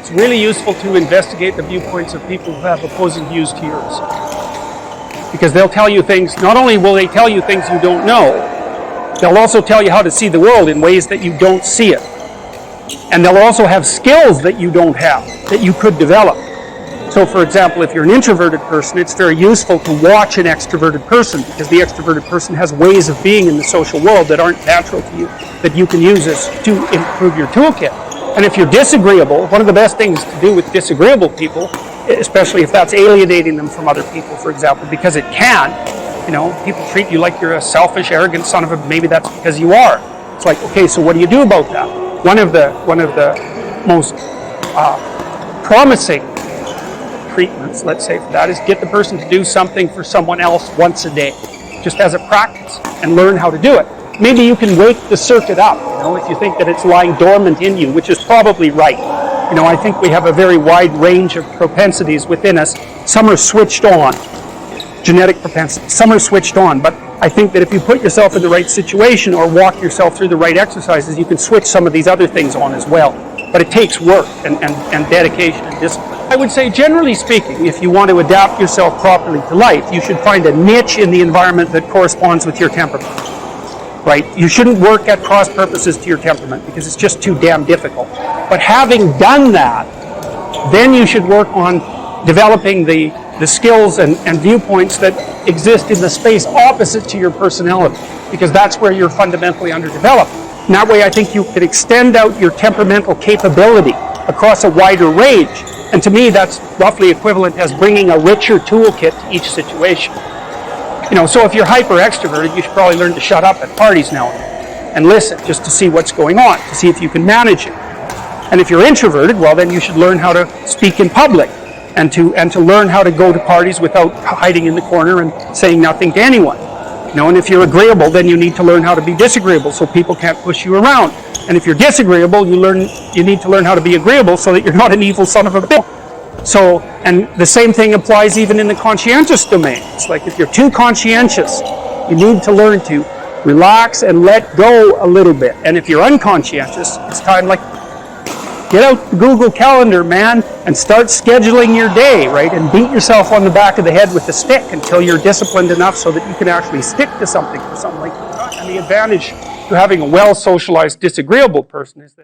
it's really useful to investigate the viewpoints of people who have opposing views to yours. Because they'll tell you things, not only will they tell you things you don't know, they'll also tell you how to see the world in ways that you don't see it. And they'll also have skills that you don't have, that you could develop. So for example, if you're an introverted person, it's very useful to watch an extroverted person, because the extroverted person has ways of being in the social world that aren't natural to you, that you can use to improve your toolkit. And if you're disagreeable, one of the best things to do with disagreeable people, especially if that's alienating them from other people, for example, because it can, people treat you like you're a selfish, arrogant son of a, maybe that's because you are. It's like, okay, so what do you do about that? One of the most promising treatments, let's say, for that is get the person to do something for someone else once a day, just as a practice, and learn how to do it. Maybe you can wake the circuit up, if you think that it's lying dormant in you, which is probably right. I think we have a very wide range of propensities within us. Some are switched on, genetic propensities. Some are switched on, but I think that if you put yourself in the right situation or walk yourself through the right exercises, you can switch some of these other things on as well. But it takes work and dedication and discipline. I would say, generally speaking, if you want to adapt yourself properly to life, you should find a niche in the environment that corresponds with your temperament. Right? You shouldn't work at cross purposes to your temperament because it's just too damn difficult. But having done that, then you should work on developing the skills and viewpoints that exist in the space opposite to your personality, because that's where you're fundamentally underdeveloped. And that way I think you can extend out your temperamental capability across a wider range. And to me, that's roughly equivalent as bringing a richer toolkit to each situation. So if you're hyper extroverted, you should probably learn to shut up at parties now and listen, just to see what's going on, to see if you can manage it. And if you're introverted, well, then you should learn how to speak in public and to learn how to go to parties without hiding in the corner and saying nothing to anyone. And if you're agreeable, then you need to learn how to be disagreeable so people can't push you around. And if you're disagreeable, you need to learn how to be agreeable so that you're not an evil son of a bitch. So, and the same thing applies even in the conscientious domain. It's like if you're too conscientious, you need to learn to relax and let go a little bit. And if you're unconscientious, it's time like, get out the Google Calendar, man, and start scheduling your day, right? And beat yourself on the back of the head with a stick until you're disciplined enough so that you can actually stick to something for some length of time. And the advantage to having a well-socialized, disagreeable person is that